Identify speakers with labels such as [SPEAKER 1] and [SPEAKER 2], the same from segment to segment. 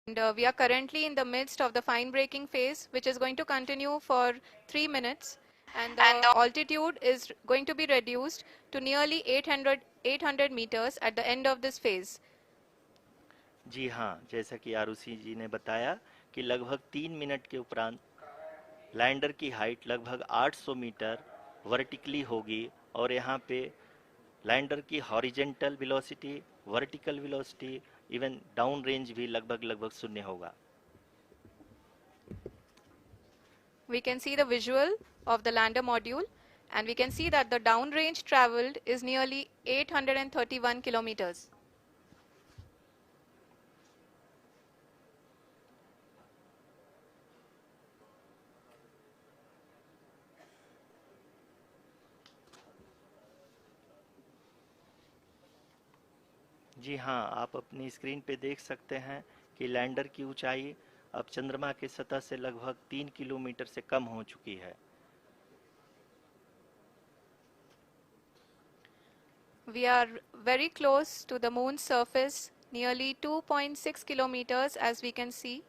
[SPEAKER 1] And we are currently in the midst of the fine braking phase, which is going to continue for 3 minutes. And the altitude is going to be reduced to nearly 800 meters at the end of this phase.
[SPEAKER 2] जी हाँ, जैसा कि आरुषि जी ने बताया कि लगभग 3 minute के उपरांत lander की हाइट लगभग 800 मीटर वर्टिकली होगी और यहाँ पे लैंडर की horizontal velocity, vertical velocity, even down range भी लगभग शून्य होगा।
[SPEAKER 1] We can see the visual of the lander module, and we can see that the downrange traveled is nearly 831 kilometers.
[SPEAKER 2] जी हाँ, आप अपनी स्क्रीन पे देख सकते हैं कि लैंडर की ऊंचाई अब चंद्रमा की सतह से लगभग 3 किलोमीटर से कम हो चुकी है।
[SPEAKER 1] We are very close to the moon's surface, nearly 2.6 kilometers as we can see.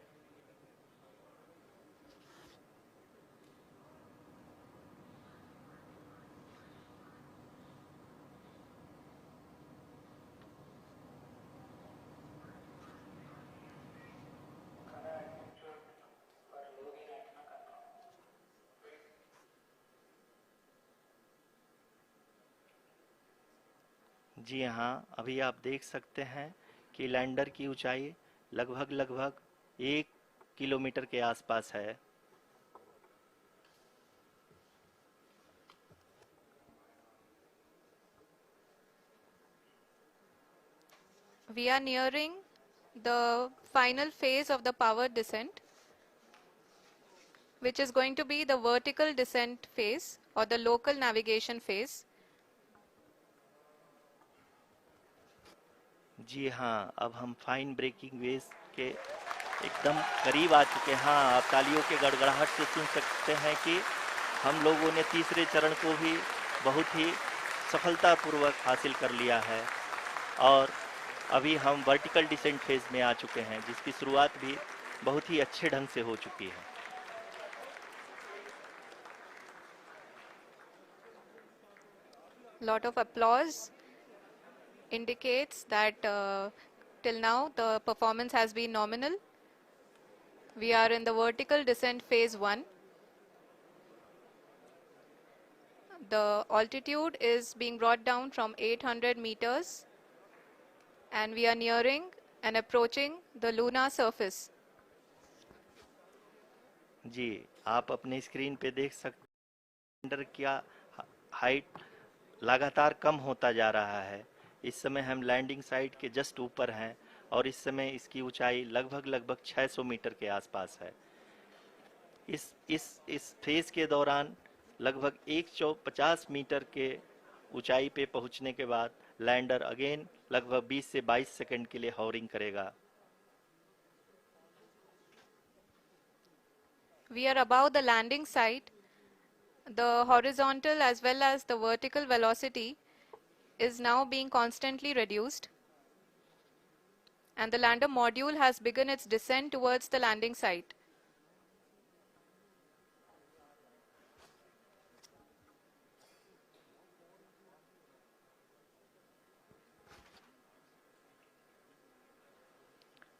[SPEAKER 2] जी हाँ, अभी आप देख सकते हैं कि लैंडर की ऊंचाई लगभग 1 किलोमीटर के आसपास है।
[SPEAKER 1] We are nearing the final phase of the power descent, which is going to be the vertical descent phase or the local navigation phase.
[SPEAKER 2] जी हाँ, अब हम फाइन ब्रेकिंग वेव के एकदम करीब आ चुके हैं। हाँ, आप तालियों के गड़गड़ाहट से सुन सकते हैं कि हम लोगों ने तीसरे चरण को भी बहुत ही सफलतापूर्वक हासिल कर लिया है और अभी हम वर्टिकल डिसेंट फेज में आ चुके हैं, जिसकी शुरुआत भी बहुत ही अच्छे ढंग से हो चुकी है।
[SPEAKER 1] Lot of applause indicates that till now the performance has been nominal. We are in the vertical descent phase 1. The altitude is being brought down from 800 meters and we are nearing and approaching the lunar surface.
[SPEAKER 2] जी, आप अपने screen पे देख सकते हैं lander का height लगातार कम होता जा रहा है। इस समय हम लैंडिंग साइट के जस्ट ऊपर हैं और इस समय इसकी ऊंचाई लगभग 600 मीटर के आसपास है। इस फेज के दौरान लगभग 150 मीटर के ऊंचाई पे पहुंचने के बाद लैंडर अगेन लगभग 20 से 22 सेकंड के लिए हॉवरिंग करेगा।
[SPEAKER 1] We are above the landing site. The horizontal as well as the vertical velocity is now being constantly reduced, and the lander module has begun its descent towards the landing site.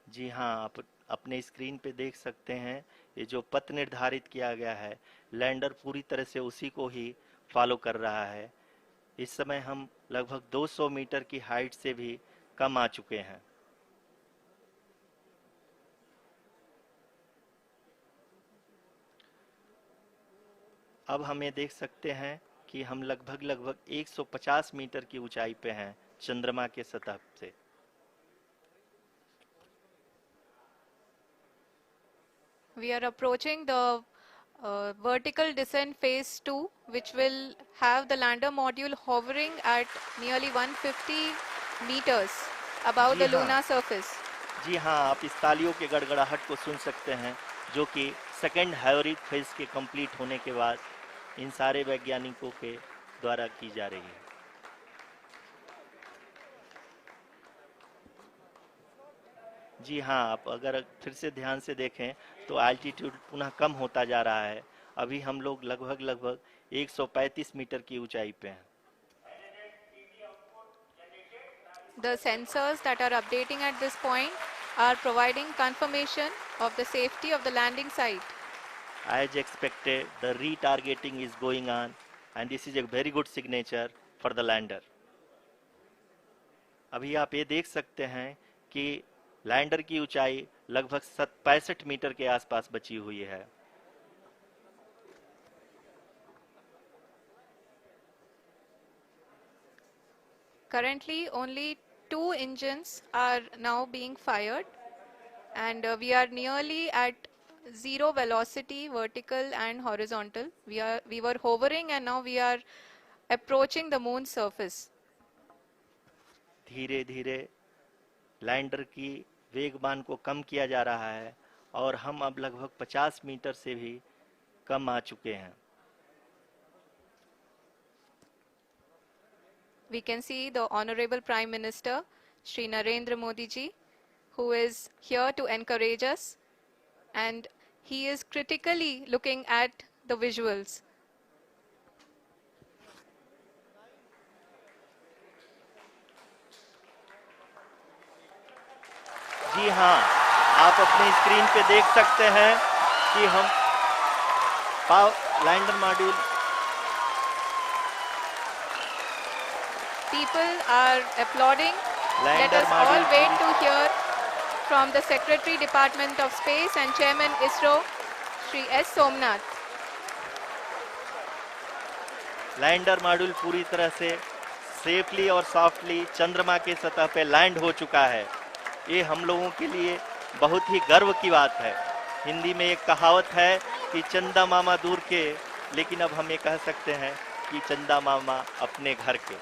[SPEAKER 2] जी हाँ, आप अपने screen पे देख सकते हैं ये जो पथ निर्धारित किया गया है, लैंडर पूरी तरह से उसी को ही फॉलो कर रहा है। इस समय हम लगभग 200 मीटर की हाइट से भी कम आ चुके हैं। अब हमें देख सकते हैं कि हम लगभग 150 मीटर की ऊंचाई पे हैं चंद्रमा के सतह से।
[SPEAKER 1] We are approaching the vertical descent phase 2, which will have the lander module hovering at nearly 150 meters above
[SPEAKER 2] ji
[SPEAKER 1] the
[SPEAKER 2] हाँ,
[SPEAKER 1] lunar surface.
[SPEAKER 2] जी हाँ, आप इस तालियों के गड़गड़ाहट को सुन सकते हैं, जो कि सेकेंड हाइब्रिड फेज के कंप्लीट होने के बाद इन सारे वैज्ञानिकों के द्वारा की जा रही है। जी हाँ, आप अगर फिर से ध्यान से देखें तो एल्टीट्यूड पुनः कम होता जा रहा है। अभी हम लोग लगभग 135 मीटर की ऊंचाई पे हैं।
[SPEAKER 1] The sensors that are updating at this point are providing confirmation of the safety of the landing site.
[SPEAKER 2] As expected, the retargeting is going on, and this is a very good signature for the lander. अभी आप ये देख सकते हैं कि lander की ऊंचाई लगभग 65 मीटर के आसपास बची हुई है।
[SPEAKER 1] Currently, only 2 engines are now being fired, and we are nearly at zero velocity, vertical and horizontal. We were hovering, and now we are approaching the moon's surface.
[SPEAKER 2] धीरे धीरे लैंडर की वेगमान को कम किया जा रहा है और हम अब लगभग 50 मीटर से भी कम आ चुके हैं।
[SPEAKER 1] We can see the Honorable Prime Minister, Shri Narendra Modi ji, who is here to encourage us, and he is critically looking at the visuals.
[SPEAKER 2] जी हाँ, आप अपने स्क्रीन पे देख सकते हैं कि हम lander module
[SPEAKER 1] People are applauding. Let
[SPEAKER 2] lander
[SPEAKER 1] us all
[SPEAKER 2] module
[SPEAKER 1] wait to hear from the Secretary Department of Space and Chairman ISRO, Shri S. Somnath.
[SPEAKER 2] Lander module पूरी तरह से सेफली और सॉफ्टली चंद्रमा के सतह पे लैंड हो चुका है। ये हम लोगों के लिए बहुत ही गर्व की बात है। हिंदी में एक कहावत है कि चंदा मामा दूर के, लेकिन अब हम ये कह सकते हैं कि चंदा मामा अपने घर के।